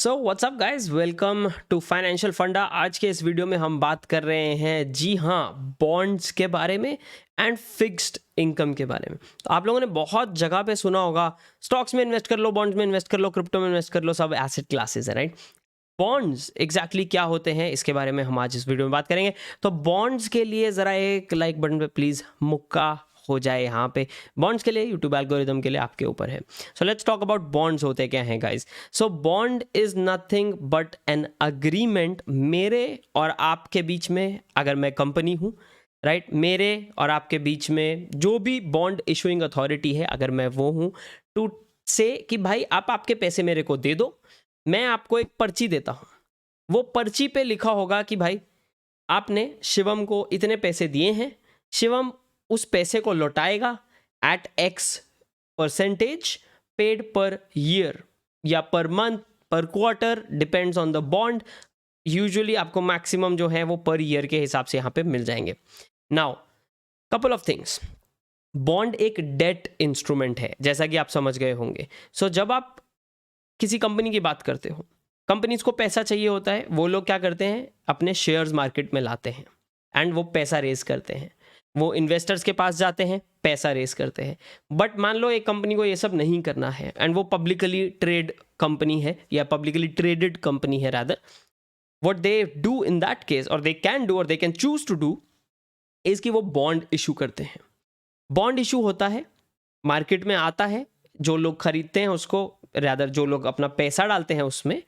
So what's up guys, welcome to financial funda. आज के इस वीडियो में हम बात कर रहे हैं, जी हाँ, बॉन्ड्स के बारे में एंड फिक्स्ड इनकम के बारे में। तो आप लोगों ने बहुत जगह पे सुना होगा, स्टॉक्स में इन्वेस्ट कर लो, बॉन्ड्स में इन्वेस्ट कर लो, क्रिप्टो में इन्वेस्ट कर लो, सब एसेट क्लासेस है, राइट। बॉन्ड्स एग्जैक्टली क्या होते हैं, इसके बारे में हम आज इस वीडियो में बात करेंगे। तो बॉन्ड्स के लिए ज़रा एक लाइक बटन पे प्लीज़ मुक्का हो जाए यहाँ पे। बॉन्ड्स के लिए यूट्यूब एल्गोरिदम के लिए आपके ऊपर है। So let's talk about bonds होते क्या हैं guys. So bond is nothing but an agreement मेरे और आपके बीच में। अगर मैं कंपनी हूँ, राइट, मेरे और आपके बीच में जो भी बॉन्ड इशूइंग अथॉरिटी है, अगर मैं वो हूँ, टू से कि भाई आप आपके पैसे मेरे को दे दो, मैं आपको एक पर्ची देता हूँ। वो पर्ची पे लिखा होगा कि भाई आपने शिवम को इतने पैसे दिए हैं, शिवम उस पैसे को लौटाएगा at X% paid per year या per month, per quarter, depends on the bond. Usually आपको मैक्सिमम जो है वो पर ईयर के हिसाब से यहाँ पे मिल जाएंगे। Now couple of things, bond एक डेट इंस्ट्रूमेंट है, जैसा कि आप समझ गए होंगे। सो जब आप किसी कंपनी की बात करते हो, कंपनीज को पैसा चाहिए होता है, वो लोग क्या करते हैं, अपने शेयर्स मार्केट में लाते हैं एंड वो पैसा रेज करते हैं। वो इन्वेस्टर्स के पास जाते हैं, पैसा रेज करते हैं। बट मान लो एक कंपनी को ये सब नहीं करना है एंड वो पब्लिकली ट्रेड कंपनी है या पब्लिकली ट्रेडेड कंपनी है, rather what they do in that case, और दे कैन डू और they can choose to do, is कि वो बॉन्ड इशू करते हैं। बॉन्ड इशू होता है, मार्केट में आता है, जो लोग खरीदते हैं उसको, रादर जो लोग अपना पैसा डालते हैं उसमें,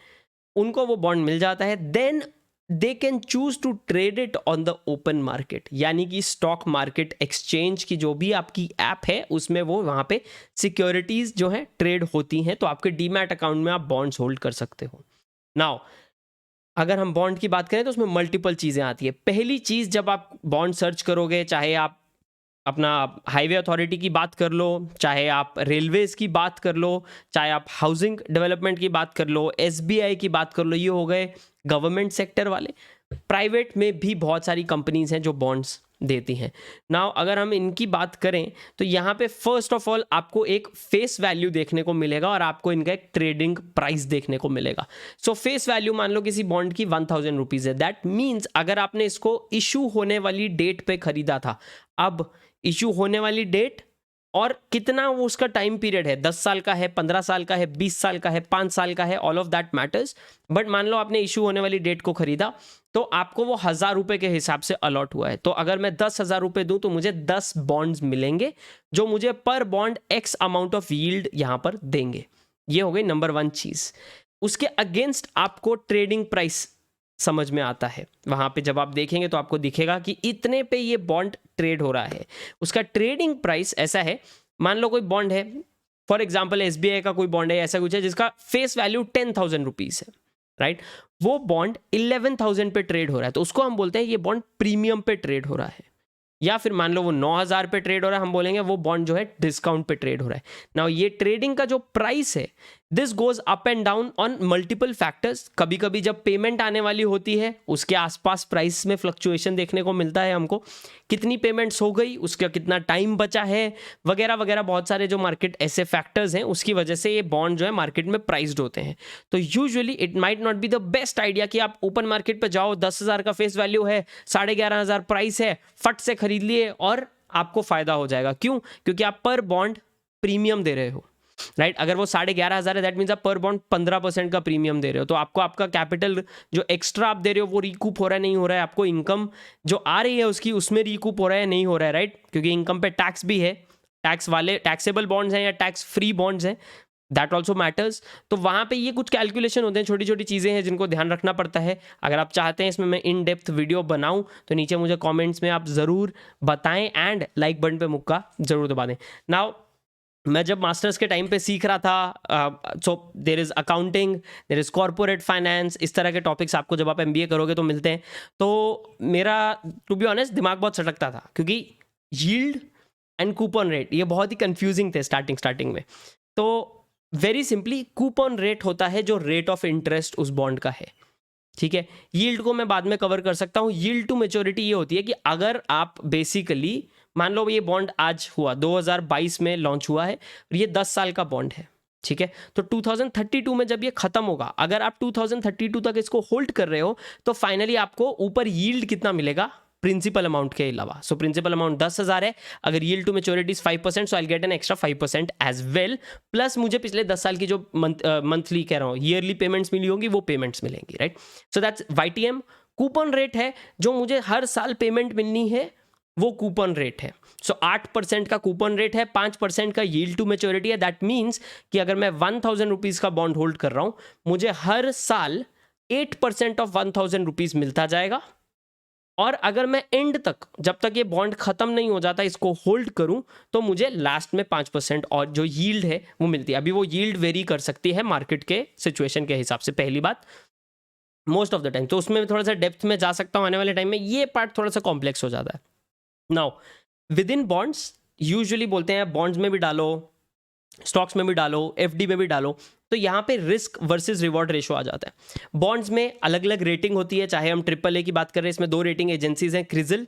उनको वो बॉन्ड मिल जाता है। Then they can choose to trade it on the open market, यानी कि स्टॉक मार्केट एक्सचेंज की जो भी आपकी ऐप है उसमें वो वहाँ पे सिक्योरिटीज जो है ट्रेड होती हैं। तो आपके डीमैट अकाउंट में आप बॉन्ड्स होल्ड कर सकते हो। नाउ अगर हम बॉन्ड की बात करें तो उसमें मल्टीपल चीज़ें आती है। पहली चीज़, जब आप बॉन्ड सर्च करोगे, चाहे आप अपना हाईवे अथॉरिटी की बात कर लो, चाहे आप रेलवेज की बात कर लो, चाहे आप हाउसिंग डेवलपमेंट की बात कर लो, SBI की बात कर लो, ये हो गए गवर्नमेंट सेक्टर वाले। प्राइवेट में भी बहुत सारी कंपनीज हैं जो बॉन्ड्स देती हैं। नाउ अगर हम इनकी बात करें तो यहाँ पे फर्स्ट ऑफ ऑल आपको एक फेस वैल्यू देखने को मिलेगा और आपको इनका एक ट्रेडिंग प्राइस देखने को मिलेगा। सो फेस वैल्यू मान लो किसी बॉन्ड की 1000 रुपीज़ है। दैट मीन्स अगर आपने इसको इशू होने वाली डेट पे खरीदा था, अब इशू होने वाली डेट और कितना वो उसका टाइम पीरियड है, 10 साल का है, 15 साल का है, 20 साल का है, 5 साल का है, all of that matters. But मान लो आपने इशू होने वाली डेट को खरीदा तो आपको वो 1000 रुपये के हिसाब से अलॉट हुआ है। तो अगर मैं 10,000 रुपये दूं तो मुझे 10 बॉन्ड्स मिलेंगे जो मुझे पर bond X amount of yield यहाँ पर देंगे। ये हो गई नंबर 1 चीज़। उसके अगेंस्ट आपको ट्रेडिंग प्राइस समझ में आता है। वहाँ पे जब आप देखेंगे तो आपको दिखेगा कि इतने पे ये बॉन्ड ट्रेड हो रहा है। उसका ट्रेडिंग प्राइस ऐसा है, मान लो कोई बॉन्ड है, फॉर एग्जांपल SBI का कोई बॉन्ड है, ऐसा कुछ है जिसका फेस वैल्यू 10,000 रुपीज़ है, राइट। वो बॉन्ड 11,000 पे ट्रेड हो रहा है, तो उसको हम बोलते हैं ये बॉन्ड प्रीमियम पे ट्रेड हो रहा है। या फिर मान लो वो 9,000 पे ट्रेड हो रहा है, हम बोलेंगे वो बॉन्ड जो है डिस्काउंट पे ट्रेड हो रहा है। नाउ ये ट्रेडिंग का जो प्राइस है, this goes up and down on multiple factors. कभी कभी जब पेमेंट आने वाली होती है उसके आसपास प्राइस में फ्लक्चुएशन देखने को मिलता है हमको, कितनी पेमेंट्स हो गई, उसका कितना टाइम बचा है, वगैरह वगैरह, बहुत सारे जो मार्केट ऐसे फैक्टर्स हैं उसकी वजह से ये बॉन्ड जो है मार्केट में प्राइस्ड होते हैं। तो usually it might not be the best idea कि आप ओपन मार्केट पर जाओ, 10,000 का फेस वैल्यू है, 11,500 प्राइस है, फट से खरीद लिए और आपको फायदा हो जाएगा। क्यों? क्योंकि आप पर बॉन्ड प्रीमियम दे रहे हो, राइट। अगर वो 11,500 है, दैट मीन्स आप पर बॉन्ड 15% का प्रीमियम दे रहे हो। तो आपको आपका कैपिटल जो एक्स्ट्रा आप दे रहे हो वो रिकूप हो रहा है, नहीं हो रहा है, आपको इनकम जो आ रही है उसकी उसमें रिकूप हो रहा है, नहीं हो रहा है, राइट। क्योंकि इनकम पे टैक्स भी है, टैक्स वाले टैक्सेबल बॉन्ड्स हैं या टैक्स फ्री बॉन्ड्स हैं, दैट ऑल्सो मैटर्स। तो वहाँ पे ये कुछ कैलकुलेशन होते हैं, छोटी छोटी चीज़ें हैं जिनको ध्यान रखना पड़ता है। अगर आप चाहते हैं इसमें मैं इन डेप्थ वीडियो बनाऊँ तो नीचे मुझे कमेंट्स में आप ज़रूर बताएं एंड लाइक बटन पे मुक्का ज़रूर दबा दें। नाउ मैं जब मास्टर्स के टाइम पे सीख रहा था, so there is accounting, there is corporate finance, इस तरह के टॉपिक्स आपको जब आप MBA करोगे तो मिलते हैं। तो मेरा टू बी ऑनेस्ट दिमाग बहुत सटकता था, क्योंकि यील्ड एंड कूपन रेट ये बहुत ही कंफ्यूजिंग थे स्टार्टिंग में। तो वेरी सिंपली कूपन रेट होता है जो रेट ऑफ इंटरेस्ट उस बॉन्ड का है, ठीक है। यील्ड को मैं बाद में कवर कर सकता हूँ। यील्ड टू मेच्योरिटी ये होती है कि अगर आप बेसिकली मान लो ये बॉन्ड आज हुआ 2022 में लॉन्च हुआ है और ये 10 साल का बॉन्ड है, ठीक है, तो 2032 में जब ये खत्म होगा, अगर आप 2032 तक इसको होल्ड कर रहे हो तो फाइनली आपको ऊपर यील्ड कितना मिलेगा प्रिंसिपल अमाउंट के अलावा। सो प्रिंसिपल अमाउंट 10,000 है, अगर yield to maturity 5%, so I get an extra 5% as well, plus मुझे पिछले 10 साल की जो मंथली कह रहा हूँ ईयरली पेमेंट्स मिली होंगी वो पेमेंट्स मिलेंगी, right. So that's YTM। Coupon rate है जो मुझे हर साल पेमेंट मिलनी है, वो कूपन रेट है। सो 8% का कूपन रेट है, 5% का यील्ड टू मैच्योरिटी है। दैट मीन्स कि अगर मैं 1,000 रुपीज़ का बॉन्ड होल्ड कर रहा हूँ, मुझे हर साल 8% ऑफ 1,000 रुपीज़ मिलता जाएगा। और अगर मैं एंड तक, जब तक ये बॉन्ड खत्म नहीं हो जाता, इसको होल्ड करूं, तो मुझे लास्ट में 5% और जो यील्ड है वो मिलती है। अभी वो यील्ड वेरी कर सकती है मार्केट के सिचुएशन के हिसाब से, पहली बात मोस्ट ऑफ द टाइम। तो उसमें थोड़ा सा डेप्थ में जा सकता हूँ आने वाले टाइम में, ये पार्ट थोड़ा सा कॉम्प्लेक्स हो जाता है। Now with in bonds usually बोलते हैं बॉन्ड्स में भी डालो, स्टॉक्स में भी डालो, FD में भी डालो, तो यहाँ पे रिस्क वर्सेस रिवॉर्ड रेशो आ जाता है। बॉन्ड्स में अलग अलग रेटिंग होती है, चाहे हम AAA की बात कर रहे हैं, इसमें 2 रेटिंग एजेंसीज हैं, CRISIL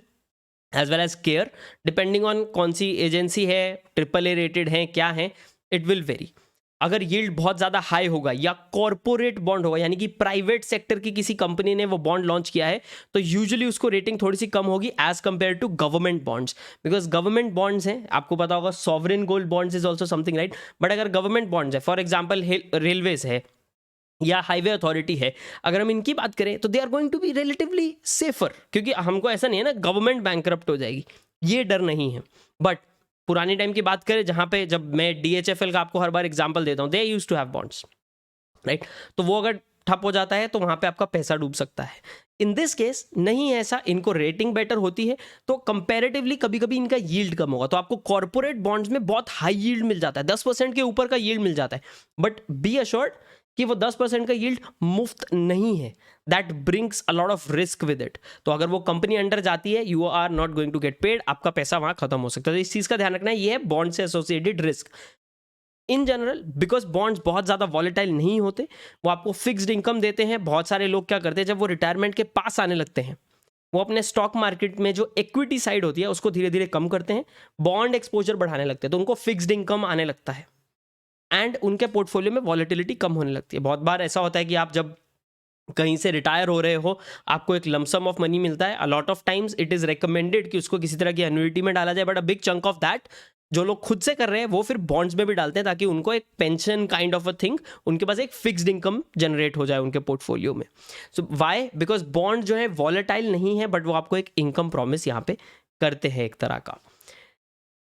as well as CARE. Depending on कौन सी एजेंसी है, AAA रेटेड है क्या है, इट विल वेरी। अगर यील्ड बहुत ज़्यादा हाई होगा या कॉर्पोरेट बॉन्ड होगा, यानी कि प्राइवेट सेक्टर की किसी कंपनी ने वो बॉन्ड लॉन्च किया है, तो यूजुअली उसको रेटिंग थोड़ी सी कम होगी as compare to government bonds, because government bonds हैं, आपको पता होगा sovereign gold bonds is also something, right. But अगर गवर्नमेंट बॉन्ड्स है, फॉर एग्जाम्पल रेलवेज है या हाईवे अथॉरिटी है, अगर हम इनकी बात करें तो they are going to be relatively safer, क्योंकि हमको ऐसा नहीं है ना गवर्नमेंट बैंकरप्ट हो जाएगी, ये डर नहीं है। बट पुरानी टाइम की बात करें, जहां पे जब मैं DHFL का आपको हर बार एग्जांपल देता हूं, they used to have bonds, right, तो वो अगर ठप हो जाता है तो वहां पे आपका पैसा डूब सकता है। इन दिस केस नहीं है ऐसा, इनको रेटिंग बेटर होती है, तो कंपैरेटिवली कभी कभी इनका यील्ड कम होगा, तो आपको कॉर्पोरेट बॉन्ड्स में बहुत हाई यील्ड मिल जाता है, 10% के ऊपर का यील्ड मिल जाता है। बट बी अश्योर्ड कि वो 10% का यील्ड मुफ्त नहीं है, that brings a lot of risk with it. तो अगर वो कंपनी अंडर जाती है, you are not going to get paid, आपका पैसा वहां खत्म हो सकता है। तो इस चीज का ध्यान रखना है, ये है बॉन्ड से associated risk. In general because bonds बहुत ज़्यादा वॉलेटाइल नहीं होते, वो आपको फिक्स्ड इनकम देते हैं। बहुत सारे लोग क्या करते हैं, जब वो रिटायरमेंट के पास आने लगते हैं, वो अपने स्टॉक मार्केट में जो इक्विटी साइड होती है उसको धीरे धीरे कम करते हैं, बॉन्ड एक्सपोजर बढ़ाने लगते हैं, तो उनको फिक्स्ड इनकम आने लगता है एंड उनके पोर्टफोलियो में वॉलेटिलिटी कम होने लगती है। बहुत बार ऐसा होता है कि आप जब कहीं से रिटायर हो रहे हो, आपको एक लमसम ऑफ मनी मिलता है, अ lot of times it is recommended कि उसको किसी तरह की एन्युइटी में डाला जाए, but a big chunk of that जो लोग खुद से कर रहे हैं वो फिर बॉन्ड्स में भी डालते हैं, ताकि उनको एक pension kind of a thing, उनके पास एक फिक्स्ड इनकम जनरेट हो जाए उनके पोर्टफोलियो में। सो व्हाई, बिकॉज बॉन्ड जो है वॉलेटाइल नहीं है, बट वो आपको एक इनकम प्रॉमिस यहाँ पे करते हैं एक तरह का।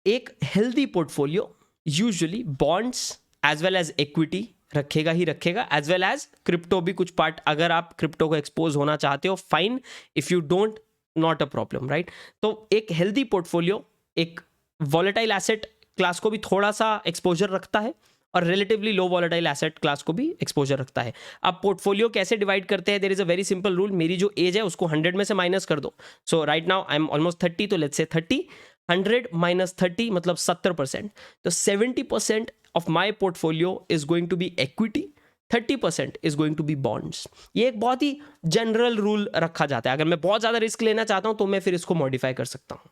एक healthy portfolio usually bonds as well as equity रखेगा ही रखेगा, एज वेल एज क्रिप्टो भी कुछ पार्ट, अगर आप क्रिप्टो को एक्सपोज होना चाहते हो fine, if you don't not a problem, right. तो एक हेल्दी पोर्टफोलियो एक वॉलेटाइल एसेट क्लास को भी थोड़ा सा एक्सपोजर रखता है और relatively low volatile asset class को भी एक्सपोजर रखता है। अब पोर्टफोलियो कैसे डिवाइड करते हैं, there is a very simple rule. मेरी जो एज है उसको 100 में से माइनस कर दो। So right now I am almost 30, तो लेट्स से 30, 100 माइनस 30 मतलब 70%। तो 70% of my portfolio is going to be equity, 30% is going to be bonds. ये एक बहुत ही जनरल रूल रखा जाता है। अगर मैं बहुत ज़्यादा रिस्क लेना चाहता हूँ तो मैं फिर इसको मॉडिफाई कर सकता हूँ।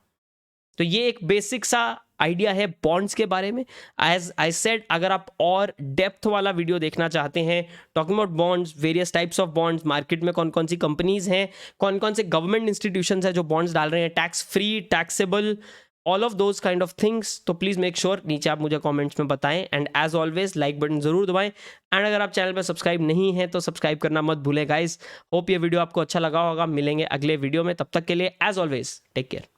तो ये एक बेसिक सा आइडिया है बॉन्ड्स के बारे में। एज आई सेड, अगर आप और डेप्थ वाला वीडियो देखना चाहते हैं talking about bonds, various types of bonds, market में कौन कौन सी कंपनीज हैं, कौन कौन से गवर्नमेंट इंस्टीट्यूशंस हैं जो बॉन्ड्स डाल रहे हैं, tax free, taxable, all of those kind of things, तो प्लीज़ मेक श्योर नीचे आप मुझे कमेंट्स में बताएं। And as always like button जरूर दबाएं, एंड अगर आप चैनल पर सब्सक्राइब नहीं है तो सब्सक्राइब करना मत भूलें गाइस। होप ये वीडियो आपको अच्छा लगा होगा। मिलेंगे अगले वीडियो में, तब तक के लिए एज ऑलवेज टेक केयर।